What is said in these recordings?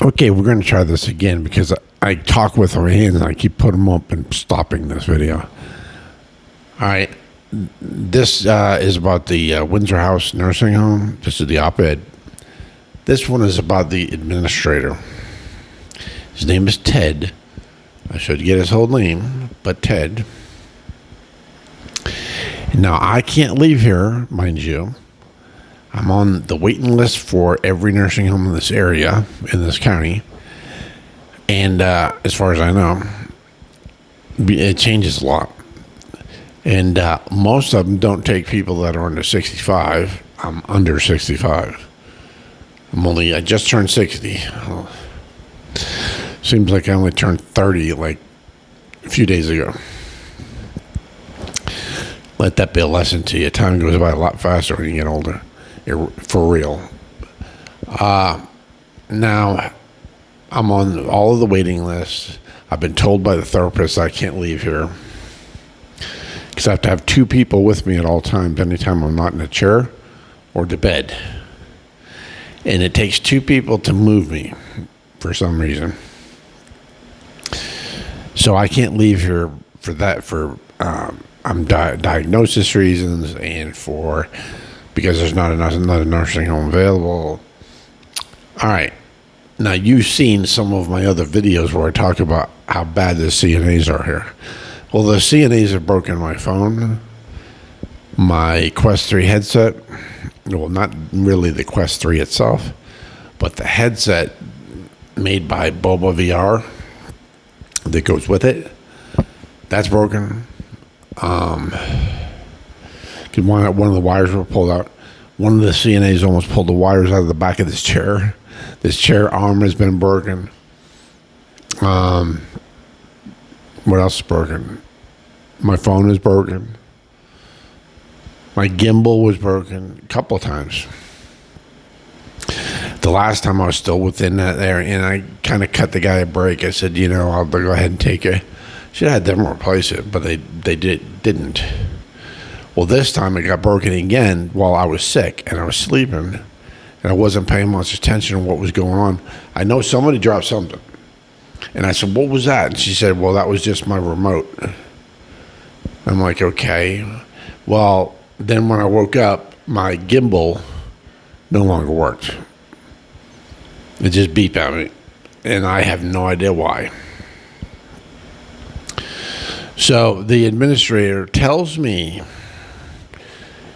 Okay, we're going to try this again because I talk with my hands and I keep putting them up and stopping this video. All right, this is about the Windsor House nursing home. This is the op-ed. This one is about the administrator. His name is Ted. I should get his whole name, but Ted. Now, I can't leave here, mind you. I'm on the waiting list for every nursing home in this area, in this county. And as far as I know, it changes a lot. And most of them don't take people that are under 65. I'm under 65. I just turned 60. Seems like I only turned 30 like a few days ago. Let that be a lesson to you. Time goes by a lot faster when you get older. For real. Now, I'm on all of the waiting lists. I've been told by the therapist I can't leave here because I have to have two people with me at all times, anytime I'm not in a chair or to bed. And it takes two people to move me for some reason. So I can't leave here for that, for diagnosis reasons and because there's not another nursing home available. All right. Now, you've seen some of my other videos where I talk about how bad the CNAs are here. Well, the CNAs have broken my phone, my Quest 3 headset. Well, not really the Quest 3 itself, but the headset made by Boba VR that goes with it. That's broken. One of the wires were pulled out. One of the CNAs almost pulled the wires out of the back of this chair. This chair arm has been broken. What else is broken? My phone is broken. My gimbal was broken a couple of times. The last time I was still within that area, and I kind of cut the guy a break. I said, I'll go ahead and take it. Should have had them replace it, but they didn't. Well, this time it got broken again while I was sick and I was sleeping and I wasn't paying much attention to what was going on. I know somebody dropped something. And I said, what was that? And she said, well, that was just my remote. I'm like, okay. Well, then when I woke up, my gimbal no longer worked. It just beeped at me. And I have no idea why. So the administrator tells me,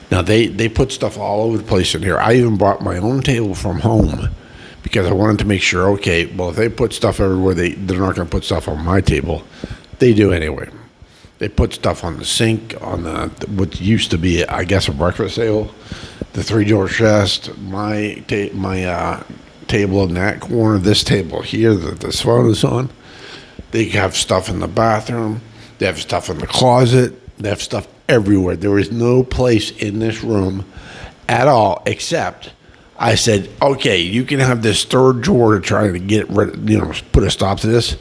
now they put stuff all over the place in here. I even brought my own table from home because I wanted to make sure, okay, well, if they put stuff everywhere, they're not going to put stuff on my table. They do anyway. They put stuff on the sink, on what used to be, I guess, a breakfast table, the 3-drawer chest, my table in that corner, this table here that this phone is on. They have stuff in the bathroom. They have stuff in the closet. They have stuff everywhere. There is no place in this room at all except I said, okay, you can have this third drawer to try to get rid, put a stop to this.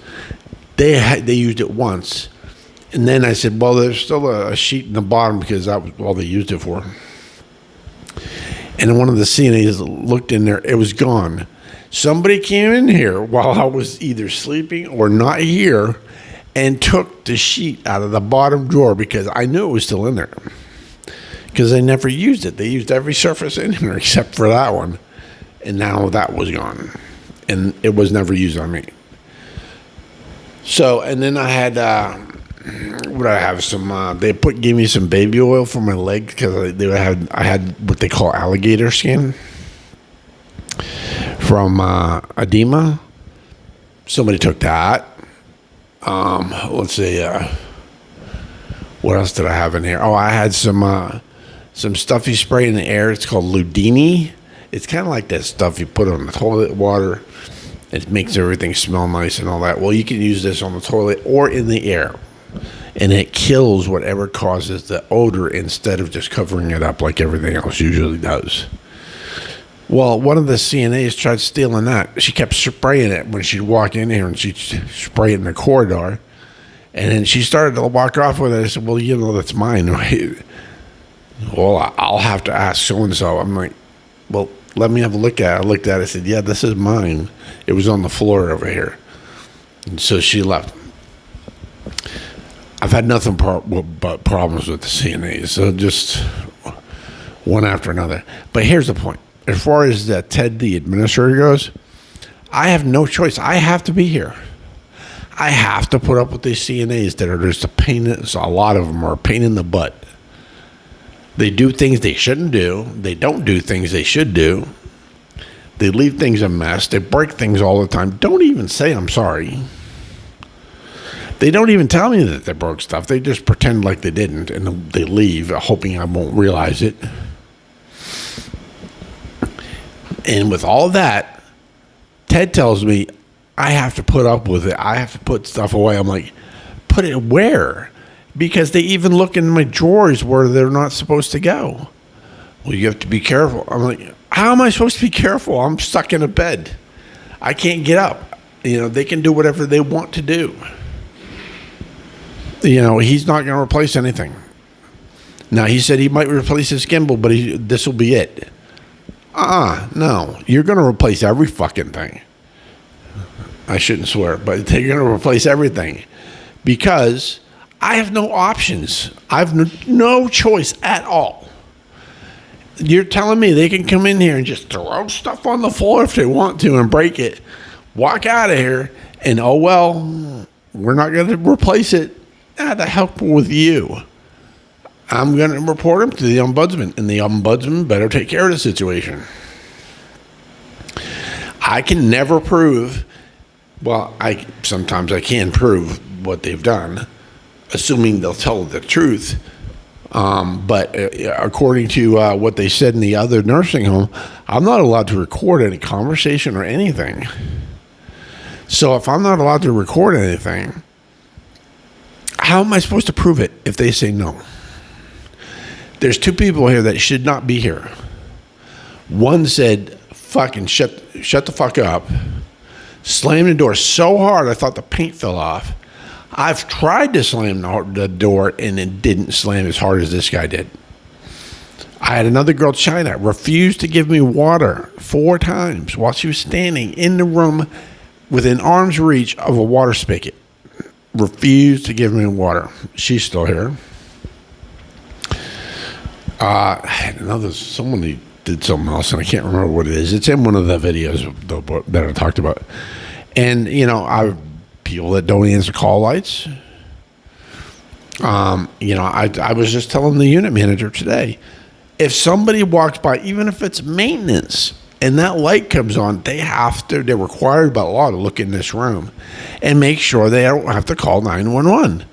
They used it once. And then I said, well, there's still a sheet in the bottom because that was all they used it for. And one of the CNAs looked in there. It was gone. Somebody came in here while I was either sleeping or not here and took the sheet out of the bottom drawer because I knew it was still in there. Because they never used it. They used every surface in here except for that one. And now that was gone. And it was never used on me. So, and then I had, they gave me some baby oil for my leg because I had what they call alligator skin from edema. Somebody took that. Let's see, what else did I have in here? Oh, I had some stuff you spray in the air. It's called Ludini. It's kind of like that stuff you put on the toilet water. It makes everything smell nice and all that. Well, you can use this on the toilet or in the air. And it kills whatever causes the odor instead of just covering it up like everything else usually does. Well, one of the CNAs tried stealing that. She kept spraying it when she'd walk in here and she'd spray it in the corridor. And then she started to walk off with it. I said, well, that's mine, right? Well, I'll have to ask so-and-so. I'm like, well, let me have a look at it. I looked at it. I said, yeah, this is mine. It was on the floor over here. And so she left. I've had nothing but problems with the CNAs. So just one after another. But here's the point. As far as Ted, the administrator, goes, I have no choice. I have to be here. I have to put up with these CNAs that are just a pain. A lot of them are a pain in the butt. They do things they shouldn't do. They don't do things they should do. They leave things a mess. They break things all the time. Don't even say I'm sorry. They don't even tell me that they broke stuff. They just pretend like they didn't, and they leave, hoping I won't realize it. And with all that, Ted tells me I have to put up with it. I have to put stuff away. I'm like, put it where? Because they even look in my drawers where they're not supposed to go. Well, you have to be careful. I'm like, how am I supposed to be careful? I'm stuck in a bed. I can't get up. They can do whatever they want to do. He's not going to replace anything. Now, he said he might replace his gimbal, but this will be it. No. You're going to replace every fucking thing. I shouldn't swear, but they're going to replace everything. Because I have no options. I have no choice at all. You're telling me they can come in here and just throw stuff on the floor if they want to and break it, walk out of here, and oh well, we're not going to replace it. The hell with you. I'm going to report him to the ombudsman, and the ombudsman better take care of the situation. I can never prove, sometimes I can prove what they've done, assuming they'll tell the truth. But according to what they said in the other nursing home, I'm not allowed to record any conversation or anything. So if I'm not allowed to record anything, how am I supposed to prove it if they say no? There's two people here that should not be here. One said, fucking shut the fuck up. Slammed the door so hard I thought the paint fell off. I've tried to slam the door and it didn't slam as hard as this guy did. I had another girl, China, refuse to give me water 4 times while she was standing in the room within arm's reach of a water spigot. Refused to give me water. She's still here. Someone did something else, and I can't remember what it is. It's in one of the videos that I talked about. And, I people that don't answer call lights. I was just telling the unit manager today, if somebody walks by, even if it's maintenance, and that light comes on, they're required by law to look in this room and make sure they don't have to call 911.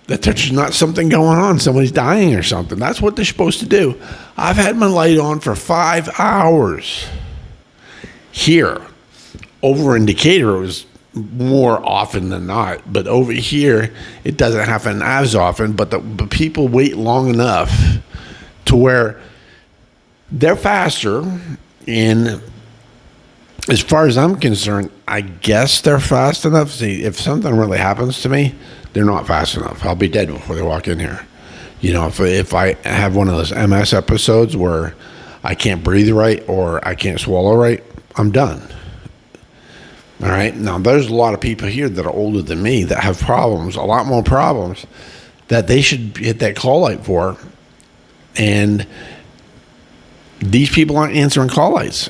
That there's not something going on, somebody's dying or something. That's what they're supposed to do. I've had my light on for 5 hours. Here, over in Decatur, it was more often than not, but over here, it doesn't happen as often, but the people wait long enough to where they're faster. And as far as I'm concerned, I guess they're fast enough. See, if something really happens to me, they're not fast enough. I'll be dead before they walk in here. If I have one of those MS episodes where I can't breathe right or I can't swallow right, I'm done. All right. Now, there's a lot of people here that are older than me that have problems, a lot more problems, that they should hit that call light for. And these people aren't answering call lights.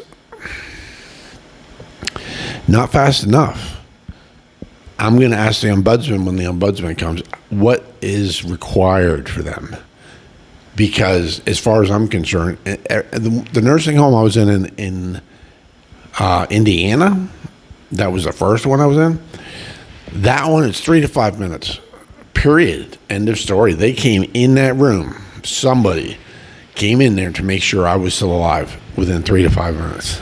Not fast enough. I'm going to ask the ombudsman when the ombudsman comes, what is required for them? Because as far as I'm concerned, the nursing home I was in Indiana, that was the first one I was in. That one is 3 to 5 minutes, period. End of story. They came in that room. Somebody came in there to make sure I was still alive within 3 to 5 minutes.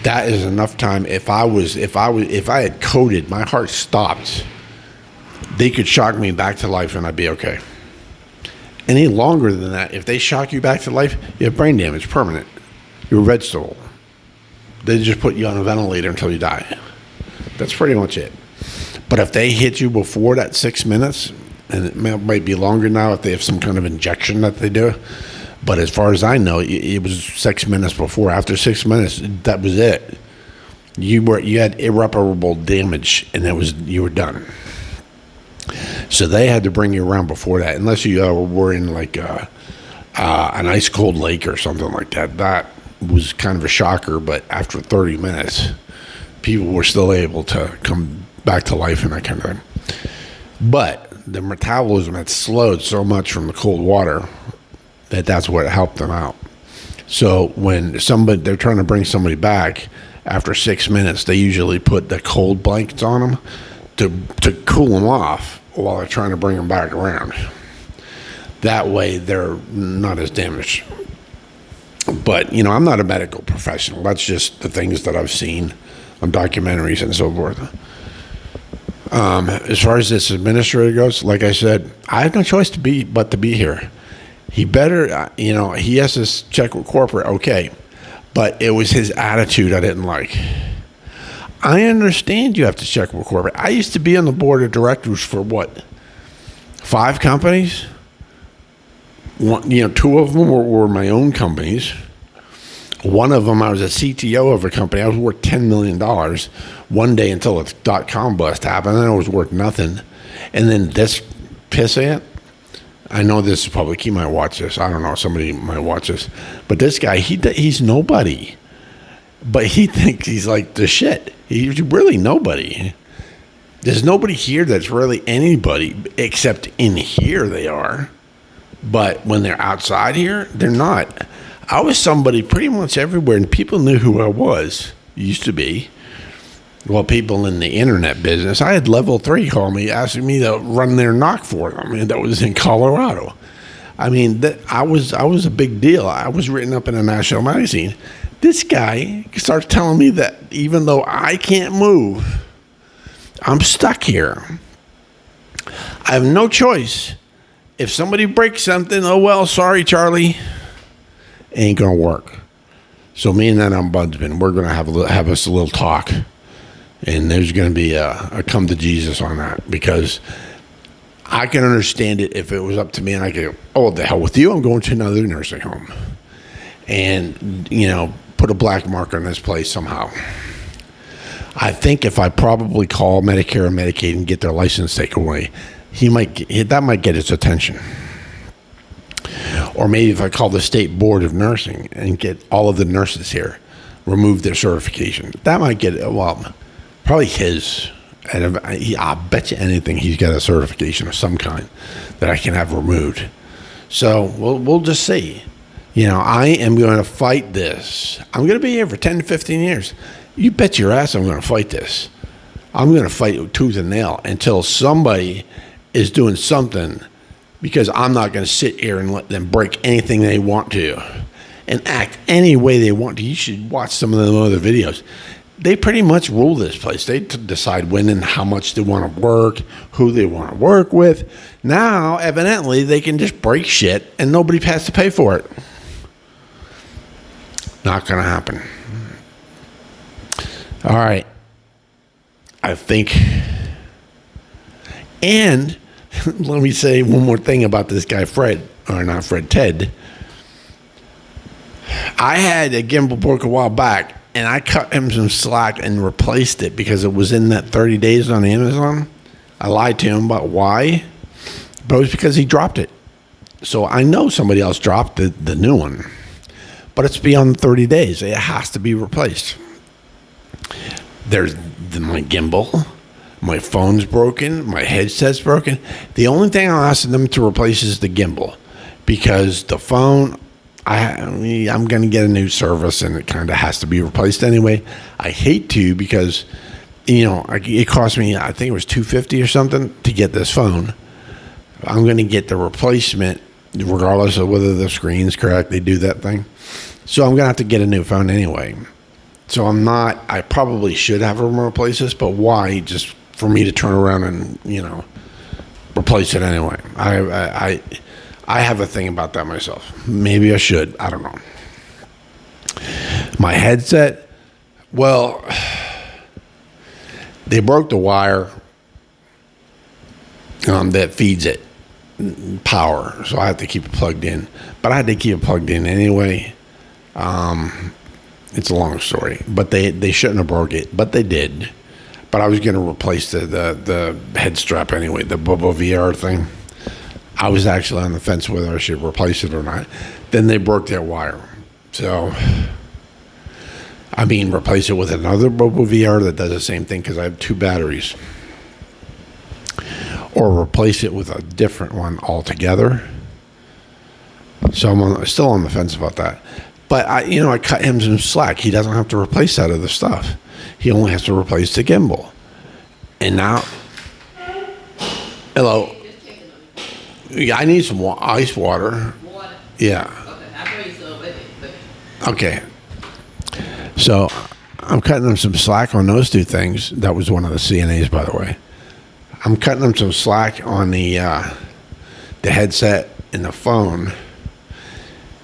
That is enough time. If I had coded, my heart stopped. They could shock me back to life and I'd be okay. Any longer than that, if they shock you back to life, you have brain damage, permanent. You're a vegetable. They just put you on a ventilator until you die. That's pretty much it. But if they hit you before that 6 minutes, and it might be longer now if they have some kind of injection that they do, But as far as I know, it was 6 minutes before. After 6 minutes, that was it. You had irreparable damage, and you were done. So they had to bring you around before that, unless you were in like an ice cold lake or something like that. That was kind of a shocker. But after 30 minutes, people were still able to come back to life and that kind of thing. But the metabolism had slowed so much from the cold water that's what helped them out. So when they're trying to bring somebody back after 6 minutes, they usually put the cold blankets on them to cool them off while they're trying to bring them back around. That way they're not as damaged. But, I'm not a medical professional. That's just the things that I've seen on documentaries and so forth. As far as this administrator goes, like I said, I have no choice but to be here. He better, he has to check with corporate, okay. But it was his attitude I didn't like. I understand you have to check with corporate. I used to be on the board of directors for 5 companies? Two of them were my own companies. One of them, I was a CTO of a company. I was worth $10 million one day until the .com bust happened. Then I was worth nothing. And then this pissant, I know this is public. He might watch this. I don't know. Somebody might watch this. But this guy, he's nobody. But he thinks he's like the shit. He's really nobody. There's nobody here that's really anybody, except in here they are. But when they're outside here, they're not. I was somebody pretty much everywhere, and people knew who I was. Used to be. Well, people in the internet business, I had level 3 call me asking me to run their knock for them. And that was in Colorado. I mean, I was a big deal. I was written up in a national magazine. This guy starts telling me that even though I can't move, I'm stuck here. I have no choice. If somebody breaks something, oh well, sorry, Charlie. Ain't gonna work. So me and that ombudsman, we're gonna have us a little talk. And there's going to be a come to Jesus on that, because I can understand it if it was up to me and I could go, oh, the hell with you, I'm going to another nursing home. And, put a black mark on this place somehow. I think if I probably call Medicare and Medicaid and get their license taken away, that might get his attention. Or maybe if I call the state board of nursing and get all of the nurses here, remove their certification, that might get, probably his. And I bet you anything he's got a certification of some kind that I can have removed. So we'll just see. I am going to fight this. I'm going to be here for 10 to 15 years. You bet your ass I'm going to fight this. I'm going to fight with tooth and nail until somebody is doing something, because I'm not going to sit here and let them break anything they want to and act any way they want to. You should watch some of the other videos. They pretty much rule this place. They decide when and how much they want to work, who they want to work with. Now, evidently, they can just break shit and nobody has to pay for it. Not going to happen. All right. I think. And let me say one more thing about this guy, Ted. I had a gimbal broke a while back. And I cut him some slack and replaced it because it was in that 30 days on Amazon. I lied to him about why, but it was because he dropped it. So I know somebody else dropped the new one, but it's beyond 30 days. It has to be replaced. There's my gimbal, my phone's broken, my headset's broken. The only thing I'll ask them to replace is the gimbal, because the phone, I'm going to get a new service and it kind of has to be replaced anyway. I hate to, because, it cost me, I think it was $250 or something to get this phone. I'm going to get the replacement regardless of whether the screen's correct. They do that thing. So I'm going to have to get a new phone anyway. So I probably should have them replace this, but why? Just for me to turn around and, replace it anyway. I have a thing about that myself. Maybe I should. I don't know. My headset, well, they broke the wire that feeds it. power, so I had to keep it plugged in. But I had to keep it plugged in anyway. It's a long story, but they shouldn't have broke it, but they did. But I was going to replace the head strap anyway, the Bobo VR thing. I was actually on the fence whether I should replace it or not. Then they broke their wire. So, I mean, replace it with another Bobo VR that does the same thing because I have 2 batteries. Or replace it with a different one altogether. So I'm still on the fence about that. But I cut him some slack. He doesn't have to replace that other stuff. He only has to replace the gimbal. And now, hello. Yeah, I need some ice water. Water. Yeah. Okay, I bring some with it. Okay. So I'm cutting him some slack on those 2 things. That was one of the CNAs, by the way. I'm cutting him some slack on the headset and the phone.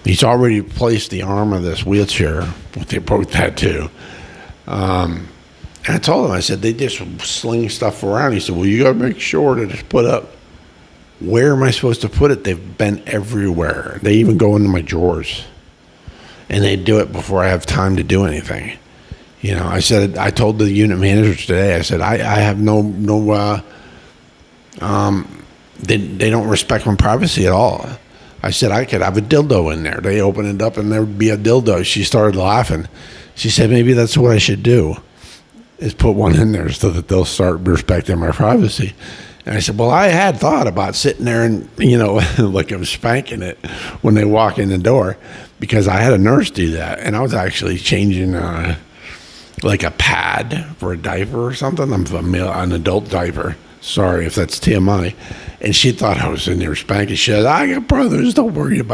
He's already replaced the arm of this wheelchair. They broke that too. And I told him, I said, they just sling stuff around. He said, well, you got to make sure that it's put up. Where am I supposed to put it? They've been everywhere. They even go into my drawers. And they do it before I have time to do anything. I told the unit manager today, I said, I have they don't respect my privacy at all. I said, I could have a dildo in there. They open it up and there would be a dildo. She started laughing. She said, maybe that's what I should do, is put one in there so that they'll start respecting my privacy. And I said, well, I had thought about sitting there and, like I'm spanking it when they walk in the door, because I had a nurse do that. And I was actually changing like a pad for a diaper or something. I'm an adult diaper. Sorry if that's TMI. And she thought I was in there spanking. She said, I got brothers, don't worry about it.